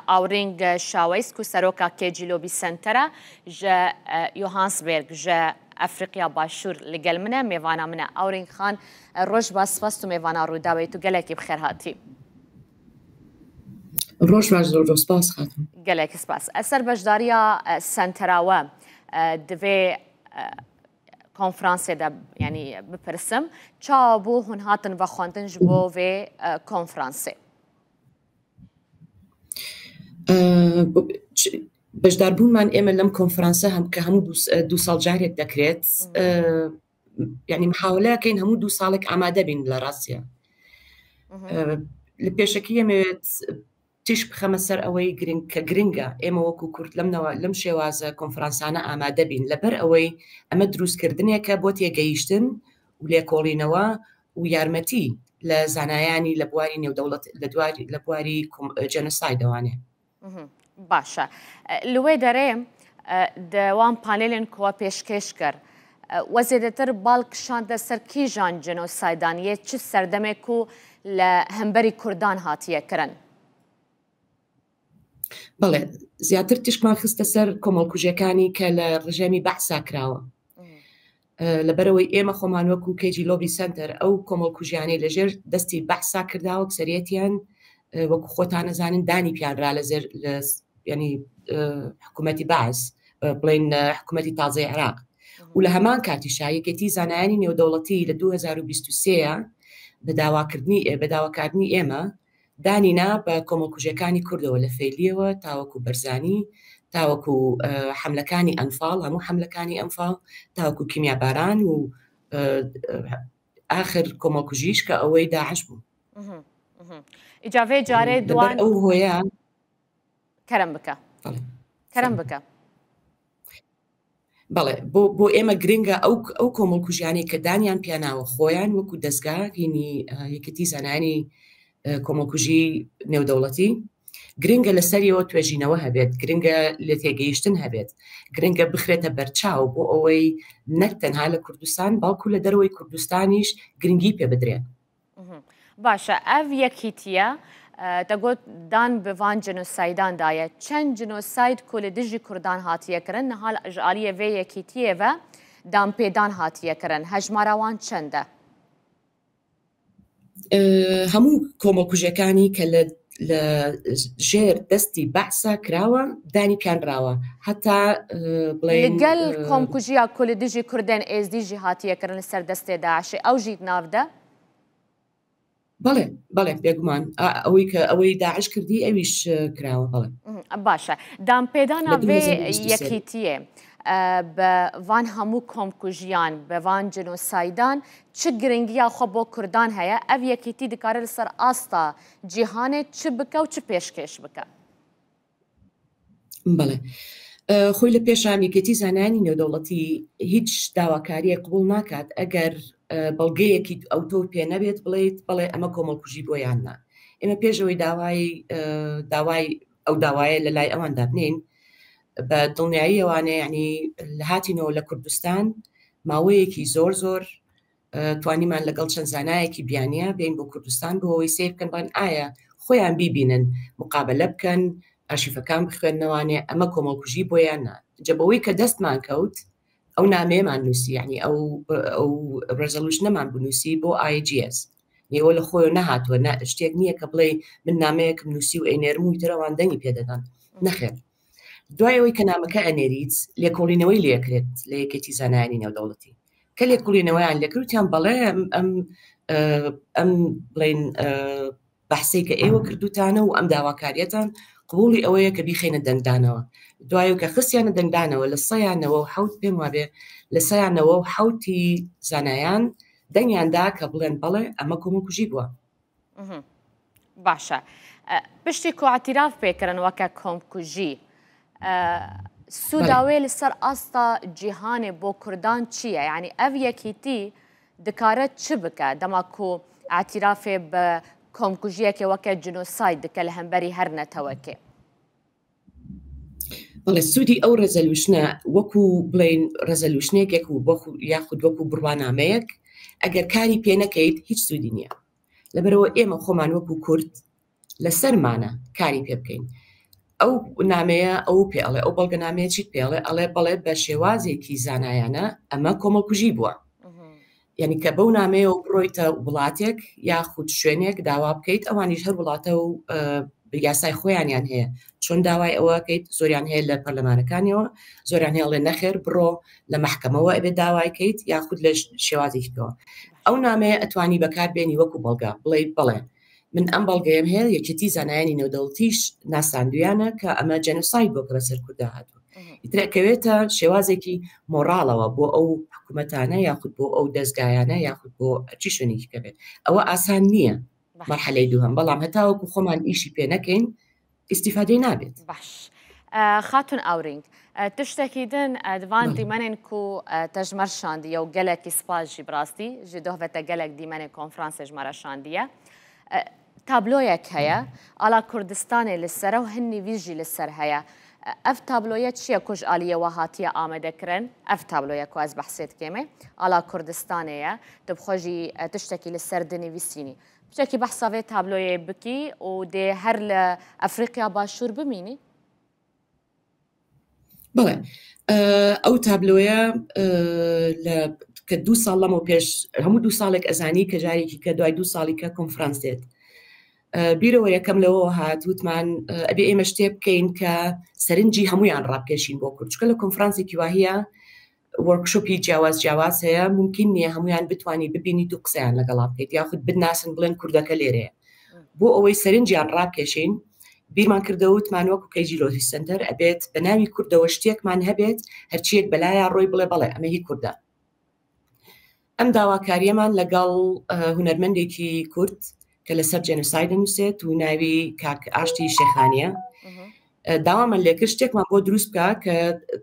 ئاورینگ شاوەیسک و سەرۆکا کێجیلۆبی سنتەرە ژە یۆهانسبێرگ ژە ئەفریقیا باشوور لەگەل منە میێوانە منە ئاورینگ خان ڕۆژ باسپاس و میێوانە ڕووداوێت و گەلێکی بخێر هاتی ڕۆژ باش زۆر سپاس خاتم گەلێکی سپاس ئەسەر بەشداریە سنتەراوە دەوێ کۆنفرانسێدا ینی بپرسم چاوە بۆ هون هاتن بە خواندن ji بۆ vê کۆنفرانسێ بەشداربوونمان ئێمە لەم کۆنفرانسە کە هەموو دوو ساڵ جارێک دەکرێت یعنی محاولەکەین هەموو دوو ساڵێک ئامادە بین لە ڕاستیە لە پێشەکی ئەمەوێت تیش بخەمە سەر ئەوەی کە گرنگە ئێمە وەکو کورد لەم شێوازە کۆنفرانسانە ئامادە بین لەبەر ئەوەی ئەمە دروستکردنێکە بۆ تێگەیشتن و لێکۆڵینەوە و یارمەتی لە زانایانی لە بواری نێودەوڵەت لە بواری جەنۆسایدەوانێ باشە لێ دەرێ دەوام پانێلێن کۆوە پێشکەش کرد وە زێدەتر باڵکشاندە سەر کیژان جەنۆسایدانیە چ سەردەمێک و لە هەمبەری کوردان هاتیەکردن بەڵێ زیاتر تشمان خستە سەر کۆمەڵکوژیەکانی کە لە ڕژێمی بەحسا کراوە لەبەرەوەی ئێمە خۆمان وەکو کێجیلۆبی سنتەر ئەو کۆمەڵکوژیانەی لەژێر دەستی بەحسا کرداوە کسەرەتیان وەکو خۆتان نەزانن دانی پیانرا لەزێر ینی حکوومەتی باز بڵێن حکوومەتی تازای عێراق و لە هەمان کاتیشا یەکێتی زانایانی نێودەوڵەتی لە 2023 بەداواکردنی ئێمە دانینا بە کۆمەڵکوژیەکانی کوردەوە لە فێلیەوە تاوەکو بەرزانی تاوەکو حملەکانی ئەنفاڵ هەموو حملەکانی ئەنفاڵ تاوەکو کیمیاباران و آخر کۆمەڵکوژیش کە ئەوەی داعش بوو ئیجاڤێ جارێ دوان ئەو هۆیە کەرم بکە کەرم بکە بەڵێ بۆ ئێمە گرنگە ئەو کۆمەڵکوژیانی کە دانیان پیاناوە خۆیان وەکو دەستگا هینی یەکەتی زانانی کۆمەڵکوژی نێودەوڵەتی گرنگە لەسەریەوە توێژینەوە هەبێت گرنگە لە تێگەیشتن هەبێت گرنگە بخرێتە بەرچاو بۆ ئەوەی نەک تەنها لە کوردستان باوکو لە دەروەی کوردستانیش گرنگی پێ بدرێت باشە ئەڤ یەکیتیە دەگوت دان بڤان جنۆسایداندایە چەند جنۆساید کۆ لە دژی کوردان هاتیەکردن نەهال ئەژعالیە vê یەکیتیەوە دامپێدان هاتیەکردن هەژماراوان چەندە هەموو کۆمەڵکوژیەکانی کە لە ژێر دەستی بەحسا کراوە دانی پیانراوە هەتا لەگەل کۆمکوژیە کۆ لە دژی کوردێن ئێزدیژی هاتیەکردن لەسەر دەستێ داعشێ ئەو ژیت ناودە بەڵێ بێگومان ئەوەی کە ئەوەی داعش کردی ئەویش کراوە بەڵێ باشە دامپێدانە vê یەکیتیە بە وان هەموو کۆمکوژیان بە وان جنۆسایدان چ گرنگیە خۆ بۆ کوردان هەیە ئەڤ یەکیتی دکارە لەسەر ئاستا جیهانێ چ بکە و چ پێشکەش بکە بەڵێ خۆی لە پێشان یەکێتی زانانی نێودەوڵەتی هیچ داواکاریە قبول ناکات ئەگەر بەڵگەیەکی ئەو تۆ پێ نەبێت بڵێت بڵێ ئەمە کۆمەڵکوژی بۆیاننا ئێمە پێشەوەی داوای ئەو داوایە لە لای ئەواندا بنین بە دڵنیایی ئەوانەیە ینی لە هاتینەوە لە کوردستان ماوەیەکی زۆر توانیمان لەگەڵ چەند زانایەکی بیانیە بین بۆ کوردستان بۆ ئەوەی سێ بکەن بڵێن ئایا خۆیان بیبینن مقابلە بکەن ئارشیفەکان بخوێندنەوانێ ئەمە کۆمەڵکوژی بۆیان نا جەبەوەی کە دەستمان کەوت ئەو نامەیەمان نووسی ینی ئەو ڕێزەلوشنەمان بنووسی بۆ IGS نێوە لە خۆی نەهاتووە شتێک نییە کە بڵێ من نامەیەکم نووسی و ئەینێرم و ترەوان دەنگی پێدەدەن نەخێر دوایەوەی کە نامەکە ئەنێریت لێکۆڵینەوەی لێکرێت لە یەکێتی زانایانی نێودەوڵەتی کە لێکۆڵینەوەیان لێکردیان بەڵێ ئەم بڵێن بەحسەی کە ئێوە کردوتانە و ئەم داواکاریەتان قبوڵی ئەوەیە کە بیخێنە دەنگدانەوە دوایە کە خستیانە دەنگدانەوە لە سەیانەوە و حوت پێم وابێ لە سەیانەوە و حوتی زانایان دەنگیاندا کە بڵێن بەڵێ ئەمە کۆمەڵکوژی بووە باشە پشتی کۆعتیراف پێکردن وەکە کۆمکوژی سووداوێ لەسەر ئاستا جیهانێ بۆ کوردان چییە یعنی ئەڤ یەکیتی دکارە چ بکە دەماکۆ ئاعتیرافێ بە کۆمکوژیەکێ وەکە جنۆساید دکە لە هەمبەری هەر نەتەوەکێ بەڵێ سوودی ئەو ڕێزەلوشنە وەکو بڵێن ڕێزەلوشنێکێک و یاخود وەکو بڕوانامەیەک ئەگەر کاری پێ نەکەیت هیچ سوودی نییە لەبەرەوە ئێمە خۆمان وەکو کورد لەسەرمانە کاری پێ بکەین ئەو نامەیە ئەو پێڵێ ئەو بەڵگەنامەیەکی پێڵێ ئەڵێ بەڵێ بە شێوازێکی زانایانە ئەمە کۆمەڵکوژی بووە. یعنی کە بەو نامەیە و بڕۆیتە وڵاتێک یاخود شوێنێک داوا بکەیت ئەوانیش هەر وڵاتە و یاسای خۆیانیان هەیە چۆن داوای ئەوەکەیت زۆریان هەیە لە پەرلەمانەکانیەوە زۆریان هەیەڵێ نەخێر بڕۆ لە مەحکەمەوە ئەبێ داوایکەیت یاخود لە شێوازێکەوە ئەو نامەیە ئەتوانی بەکاربێنی وەکو بەڵگا بڵێ بڵێ من ئەم بەڵگەیەم هەیە یەکێتی زانایانی نێودەوڵەتیش ناساندویانە کە ئەمە جەنۆساید بۆ کە بەسەر کووردا هاتووە ئیترەکەوێتە شێوازێکی مۆڕاڵەوە بۆ ئەو حکوومەتانە یاخود بۆ ئەو دەستگایانە یاخود بۆ چی شوێنێکی کەبێت ئەوە ئاسان نییە مەرحەلەی دووهەم بەڵام هەتاوەکو خۆمان ئیشی پێ نەکەین ئیسیفادەی نابێت. باش خاتون ئاورینگ تشتێکی دن دوان دیمەنێن کو تەژمەر شاندیە و gelekî spas jî birastî ji dohvete gelek dîmenê konferansê ji me re şandiye tabloyek heye ala Kurdistanê li ser û hin nivîs jî li ser heye ev tabloye çi ye ku ji aliyê we hatiye amadekirin ev tabloye ku ez behsê dikêm ê ala Kurdistanê ye tu bixwe jî tiştekî li ser dinivîsînî tiştekî behsa vê tabloyê bikî û dê her li Efrîqiya Başûr bimînî. بڵێ ئەو تابلۆیە کە 2 ساڵ لەمە پێش هەموو 2 ساڵێک ئەزانی کە جارێکی کە دوای 2 ساڵی کە کۆنفرانس دێت بیرەوە یەکەم لەوە هات وتمان ئەبێ ئێمە شتێ بکەین کە سەرنجی هەمویان ڕابکێشین بۆ کورد چکە لە کۆنفرانسێکی واهەیە وەرکشۆپی جیاواز هەیە ممکن نییە هەمویان بتوانانی ببینیت و قسەیان لەگەڵا بکەیت یاخود بناسن بڵێن کوردەکە لێرەیە بۆ ئەوەی سەرنجیان ڕابکێشین بیرمان کردەوتمان وەکو کەیجیلۆسی سنتەر ئەبێت بە ناوی کوردەوە شتێکمان هەبێت هەرچیەک بەلایە ڕۆی بڵێ بەڵێ ئەمە هی کووردە. ئەم داواکاریەمان لەگەڵ هونەرمەندێکی کورد کە لەسەر جێنۆساید دەنووسێت و ناوی کاک ئاشتی شێخانیە داوامان لێکرد شتێکمان بۆ دروست بکە کە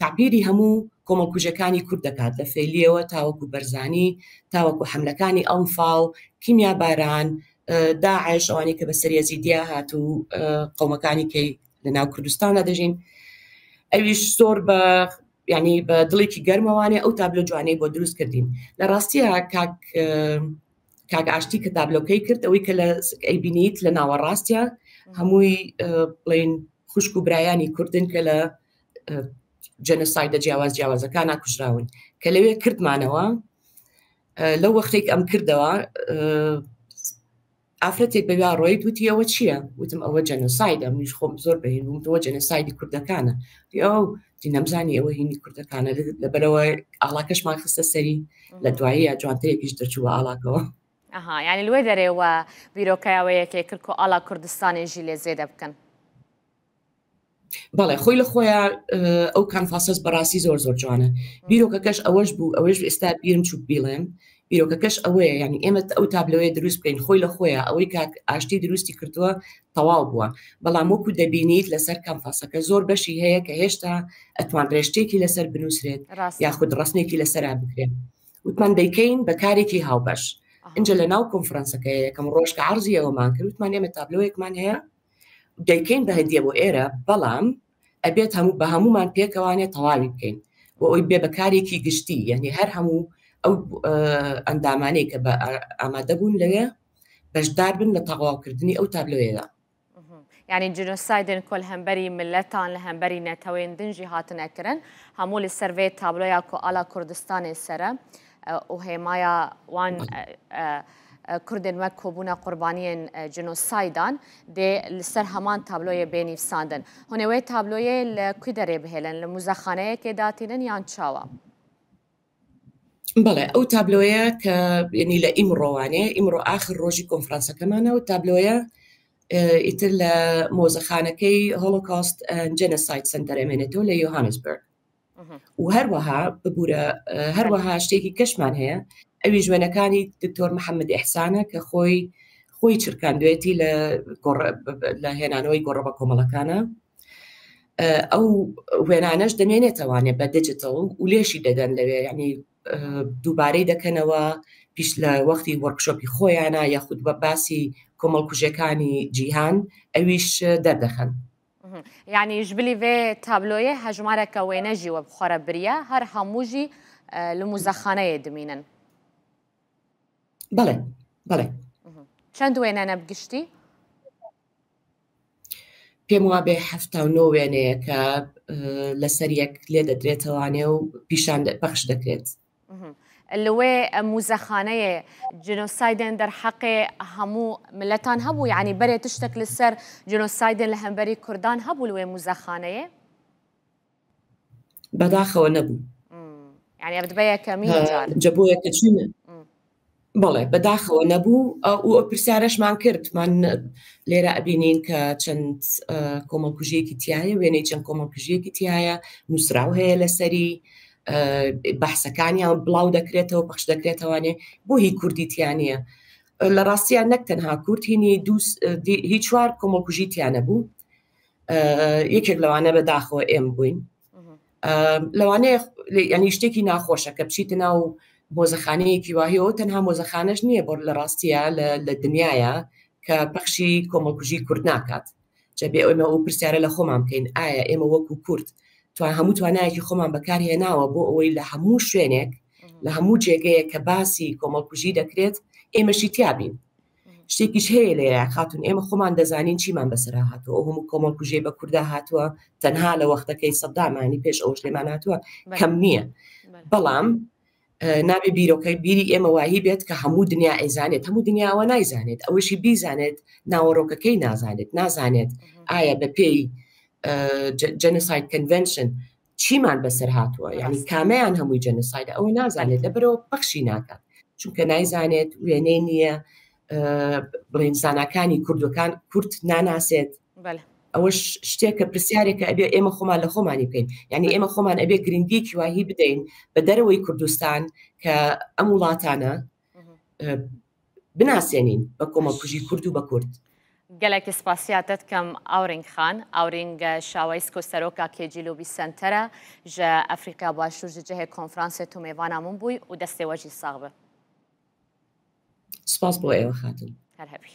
تعبیری هەموو کۆمەڵکوژەکانی کورد دەکات لە فێلیەوە تاوەکو بەرزانی تاوەکو حملەکانی ئەنفاڵ کیمیا باران داعش ئەوانی کە بە سەریەزیدیا هات و قەومەکانی کەی لە ناو کوردستانە دەژین ئەویش زۆر بە ینی بە دڵێکی گەرمەوانێ ئەو تابلۆ جوانەی بۆ دروست کردین لە ڕاستیە کاک ئاشتی کە تابلۆکەی کرد ئەوەی کە ئەی بینیت لە ناوەڕاستیە هەمووی بڵین خوشک و برایانی کوردن کە لە جەنۆسایدە جیاوازەکان کوژراون کە لەوێ کردمانەوە لەو وەختێک ئەم کردەوە ئافرەتێک بەویا ڕۆیت وتی ئەوە چییە؟ وتم ئەوە جەنۆسایدە منیش خۆم زۆر بەهێنمەوە جەنۆسایدی کوردەکانە ئەو دی نەمزانی ئەوە هینی کوردەکانە لەبەرەوە ئاڵاکەشمان خستە سەری لە دوایی جوانترێکیش دەرچووە ئاڵاکەوە. یعنی لێ دەرێەوە بیرۆکایەوەیەکێ کرد و ئاڵا کوردستانێژی لێ زێدە بکەن. بەڵێ خۆی لە خۆیان ئەو کانفاسەس بەڕاستی زۆر زۆر جوانە بیرۆکەکەش ئەوەش بوو ئەوەش ئێستا بیرم چوو بیڵێم بیرۆکەکەش ئەوەیە ینی ئێمە ئەو تابلەوەی دروست بکەین خۆی لە خۆیە ئەوەی کاک ئاشتی دروستی کردووە تەواو بووە بەڵام وەکو دەبینیت لەسەر کانفاسەکە زۆر بەشی هەیە کە هێشتا ئەتوان ڕێشتێکی لەسەر بنووسرێت یاخود ڕستنێکی لەسەرا بکرێن وتمان دەیکەین بەکارێکی هاوبەش اینجا لە ناو کۆنفرانسەکە یەکەم ڕۆژ کە عەرزی ئەوەمان کرد وتمان ئێمە تابلۆیەکمان هەیە دەیکەین بە هەندیە بۆ ئێرە بەڵام ئەبێت هەموو بە هەمومان پێکەوانێت تەواوی بکەین بۆ ئەوی بێ بەکارێکی گشتی یعنی هەر هەموو ئەو ئەندامانەی کە بە ئامادە بوون لەوێ بەشدار بن لە تەواوکردنی ئەو تابلۆیەدا. یعنی جنۆسایدن کۆل هەمبەری ملەتان لە هەمبەری نەتەوەین دنجی هاتنەکردن هەموو لە سەرڤێ تابلۆیا کۆ ئالا کوردستانی سەرە و هێمایە وان کوردن وەک کۆبوونە قوربانیên جنۆسایدان دێ لەسەر هەمان تابلۆیە بێنیفساندن هونێوەی تابلۆیە لە کوی دەرێ بهێلن لە موزەخانەیەکێ داتینن یان چاوە؟ بەڵێ ئەو تابلۆیە کە ینی لە ئیمڕۆوانێ ئیمڕۆ ئاخر ڕۆژی کۆنفرانسەکەمانە و تابلۆیە ئیتر لە مۆزەخانەکەی هۆلۆکۆست جێنۆساید سنتەر ئەمێنێتەوە لە یۆهانسبرگ و هەروەها ببوورە هەروەها شتێکی کەشمان هەیە ئەوی ژوێنەکانی دکتۆر محەممەد ئیحسانە کە خۆی چرکاندوێتی لە هێنانەوەی گۆڕەبە کۆمەڵەکانە ئەو وێنانەش دەمێنێتەوانێ بە دیجیتەڵ و لێشی دەدەن لەوێ ینی دووبارەی دەکەنەوە پیش لە وەختی وەرکشۆپی خۆیانە یاخود بە باسی کۆمەڵکوژەکانی جیهان ئەویش دەردەخەن. یعنی ژبلی vê tabloyê hejmareka wêne jî we bixwara biriye her hemû jî li mûzexaneyê dimînin. بەڵێ çend wêne nebgiştî؟ پێم وابێ 79 وێنەیە کە لەسەر یەک لێ دەدرێتەوانێ و پیشان بەخش دەکرێت. لەوێ موزەخانەیە جنۆسایدن دەرحەقێ هەموو ملەتان هەبوو، یعنی بەرێ تشتێک لەسەر جنۆسایدن لە هەمبەری کوردان هەبوو لەوێ موزەخانەیە؟ بەداخەوە نەبوو. یعنی ئەبدبە یەکەمین جار جەبۆیە کە چونە بەڵێ بەداخەوە نەبوو و پرسیارەشمان کردمان لێرە ئەبینین کە چەند کۆمەڵکوژیەکی تایە، وێنەی چەند کۆمەڵکوژیەکی تایە، نووسراو هەیە لەسەری بەحسەکانیان بڵاو دەکرێتەوە پەخش دەکرێتەوانێ بۆ هی کوردیتیانە. لە ڕاستیان نەک تەنها کورد هینی هیچ چوار کۆمەڵکوژی تیانە بوو، یەکێک لەوانە بەداخەوە ئێمە بووین. لەوانەیە ینی شتێکی ناخۆشە کە بچیتە ناو مۆزەخانەیەکی واهەیەوە تەنها مۆزەخانەش نییە بۆ لە ڕاستیە لە دنیاە کە پەخشی کۆمەڵکوژی کورد ناکات. جەبێ ئێمە ئەو پرسیارە لە خۆمان بکەین ئایا ئێمە وەکو کورد هەموو توانایەکی خۆمان بەکارهێناوە بۆ ئەوەی لە هەموو شوێنێک لە هەموو جێگەیە کە باسی کۆمەڵکوژی دەکرێت ئێمەشی تیابین. شتێکیش هەیە لێرە خاتون ئێمە خۆمان دەزانین چیمان بەسەرا هاتووە، ئەو هەموو کۆمەڵکوژێ بە کووردا هاتووە تەنها لە وەختەکەی سەدامانی پێش ئەوش لێمان هاتووە کەم نییە. بەڵام نابێ بیرۆکەی بیری ئێمە وایی بێت کە هەموو دنیا ئەیزانێت، هەموو دنیاوە نایزانێت، ئەوەشی بیزانێت ناوەڕۆکەکەی نازانێت ئایا بە پێی جەنۆساید کەنڤێنشن چیمان بەسەر هاتووە، یعنی کامیان هەمووی جەنۆسایدە ئەوەی نازانێت لەبەرەوە پەخشی ناکات چونکە نایزانێت وێنەی نییە بڵین زاناکانی کوردەکان کورد ناناسێت. ئەوەش شتێکە پرسیارێکە ئەبێ ئێمە خۆمان لە خۆمانی بکەین، یعنی ئێمە خۆمان ئەبێ گرنگیکی واهی بدەین بە دەرەوەی کوردستان کە ئەم وڵاتانە بناسیێنین بە کۆمەڵکوژی کورد و بە کورد. گەلێکی سپاسیاتت کەم ئاورنگ خان ئاورنگ شاوەیسکۆ سەرۆکا کێجیلۆبی سنتەرە ژە ئەفریقا باشوور ژە جەهێ کۆنفرانسێ تو میێوانامون بووی و دەستێوەژی ساغ بە. سپاس بۆ ئێوە خاتن. هەر هەبی.